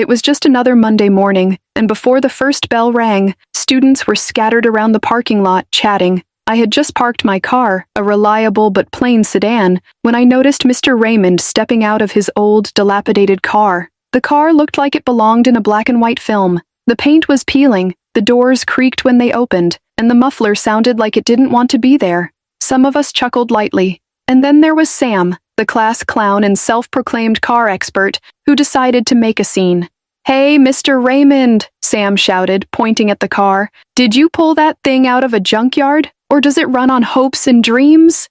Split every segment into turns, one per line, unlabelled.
It was just another Monday morning, and before the first bell rang, students were scattered around the parking lot chatting. I had just parked my car, a reliable but plain sedan, when I noticed Mr. Raymond stepping out of his old, dilapidated car. The car looked like it belonged in a black and white film. The paint was peeling, the doors creaked when they opened, and the muffler sounded like it didn't want to be there. Some of us chuckled lightly. And then there was Sam, the class clown and self-proclaimed car expert, who decided to make a scene. "Hey, Mr. Raymond," Sam shouted, pointing at the car. "Did you pull that thing out of a junkyard? Or does it run on hopes and dreams?"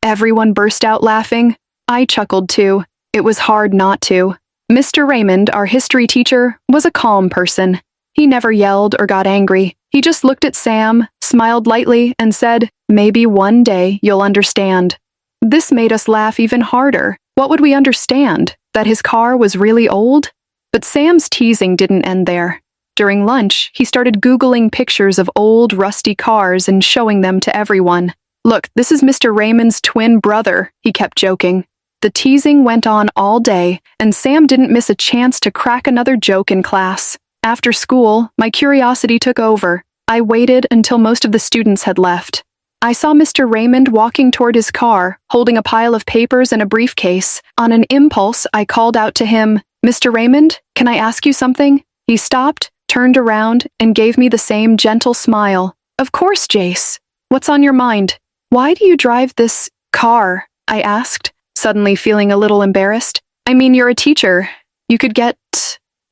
Everyone burst out laughing. I chuckled too. It was hard not to. Mr. Raymond, our history teacher, was a calm person. He never yelled or got angry. He just looked at Sam, smiled lightly, and said, "Maybe one day you'll understand." This made us laugh even harder. What would we understand? That his car was really old? But Sam's teasing didn't end there. During lunch, he started Googling pictures of old, rusty cars and showing them to everyone. "Look, this is Mr. Raymond's twin brother," he kept joking. The teasing went on all day, and Sam didn't miss a chance to crack another joke in class. After school, my curiosity took over. I waited until most of the students had left. I saw Mr. Raymond walking toward his car, holding a pile of papers and a briefcase. On an impulse, I called out to him, "Mr. Raymond, can I ask you something?" He stopped, turned around, and gave me the same gentle smile. "Of course, Jace. What's on your mind?" "Why do you drive this car?" I asked, suddenly feeling a little embarrassed. "I mean, you're a teacher. You could get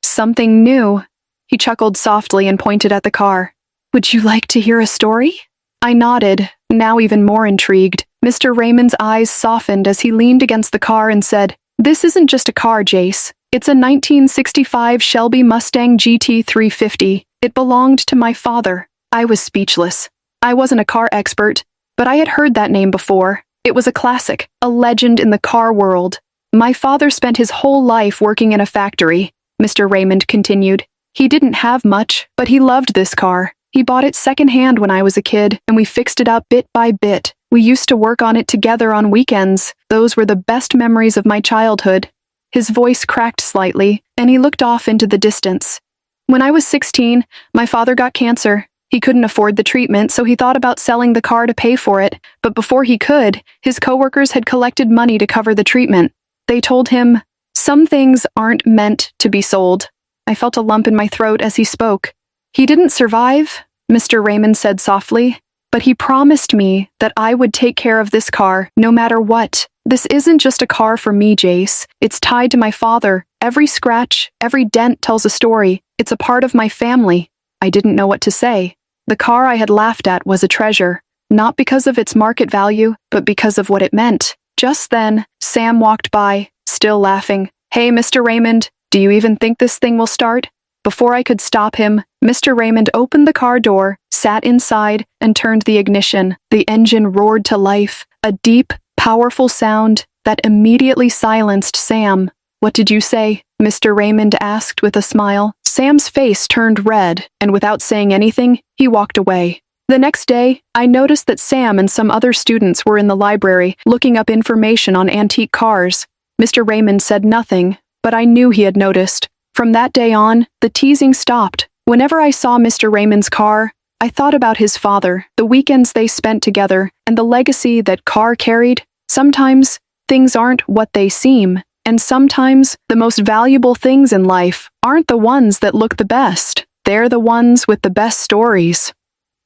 something new." He chuckled softly and pointed at the car. "Would you like to hear a story?" I nodded, now even more intrigued. Mr. Raymond's eyes softened as he leaned against the car and said, "This isn't just a car, Jace. It's a 1965 Shelby Mustang GT 350. It belonged to my father." I was speechless. I wasn't a car expert, but I had heard that name before. It was a classic, a legend in the car world. "My father spent his whole life working in a factory," Mr. Raymond continued. "He didn't have much, but he loved this car. He bought it secondhand when I was a kid, and we fixed it up bit by bit. We used to work on it together on weekends. Those were the best memories of my childhood." His voice cracked slightly, and he looked off into the distance. "When I was 16, my father got cancer. He couldn't afford the treatment, so he thought about selling the car to pay for it. But before he could, his coworkers had collected money to cover the treatment. They told him, 'Some things aren't meant to be sold.'" I felt a lump in my throat as he spoke. "He didn't survive," Mr. Raymond said softly, "but he promised me that I would take care of this car, no matter what. This isn't just a car for me, Jace. It's tied to my father. Every scratch, every dent tells a story. It's a part of my family." I didn't know what to say. The car I had laughed at was a treasure, not because of its market value, but because of what it meant. Just then, Sam walked by, still laughing. "Hey, Mr. Raymond, do you even think this thing will start?" Before I could stop him, Mr. Raymond opened the car door, sat inside, and turned the ignition. The engine roared to life, a deep, powerful sound that immediately silenced Sam. "What did you say?" Mr. Raymond asked with a smile. Sam's face turned red, and without saying anything, he walked away. The next day, I noticed that Sam and some other students were in the library looking up information on antique cars. Mr. Raymond said nothing, but I knew he had noticed. From that day on, the teasing stopped. Whenever I saw Mr. Raymond's car, I thought about his father, the weekends they spent together, and the legacy that car carried. Sometimes, things aren't what they seem, and sometimes, the most valuable things in life aren't the ones that look the best. They're the ones with the best stories.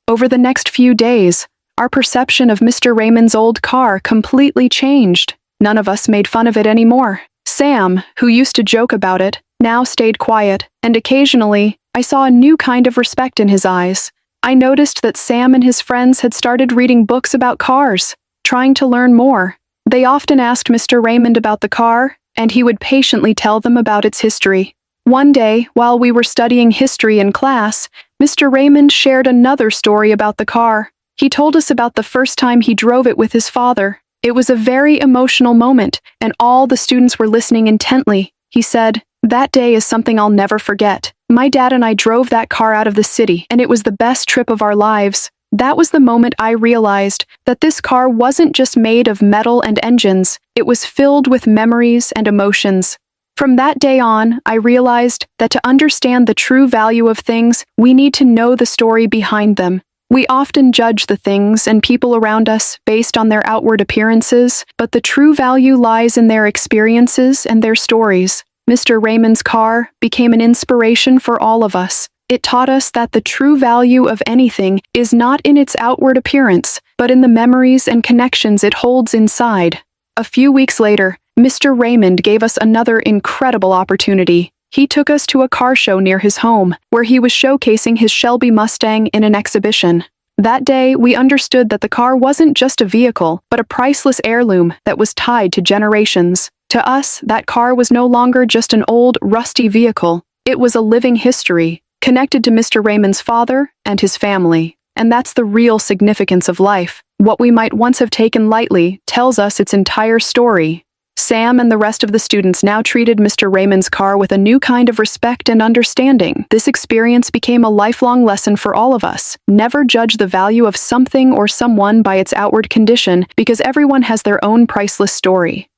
Over the next few days, our perception of Mr. Raymond's old car completely changed. None of us made fun of it anymore. Sam, who used to joke about it, now stayed quiet, and occasionally, I saw a new kind of respect in his eyes. I noticed that Sam and his friends had started reading books about cars, trying to learn more. They often asked Mr. Raymond about the car, and he would patiently tell them about its history. One day, while we were studying history in class, Mr. Raymond shared another story about the car. He told us about the first time he drove it with his father. It was a very emotional moment, and all the students were listening intently. He said, "That day is something I'll never forget. My dad and I drove that car out of the city, and it was the best trip of our lives. That was the moment I realized that this car wasn't just made of metal and engines. It was filled with memories and emotions." From that day on, I realized that to understand the true value of things, we need to know the story behind them. We often judge the things and people around us based on their outward appearances, but the true value lies in their experiences and their stories. Mr. Raymond's car became an inspiration for all of us. It taught us that the true value of anything is not in its outward appearance, but in the memories and connections it holds inside. A few weeks later, Mr. Raymond gave us another incredible opportunity. He took us to a car show near his home, where he was showcasing his Shelby Mustang in an exhibition. That day, we understood that the car wasn't just a vehicle, but a priceless heirloom that was tied to generations. To us, that car was no longer just an old, rusty vehicle. It was a living history, connected to Mr. Raymond's father and his family. And that's the real significance of life. What we might once have taken lightly tells us its entire story. Sam and the rest of the students now treated Mr. Raymond's car with a new kind of respect and understanding. This experience became a lifelong lesson for all of us. Never judge the value of something or someone by its outward condition, because everyone has their own priceless story.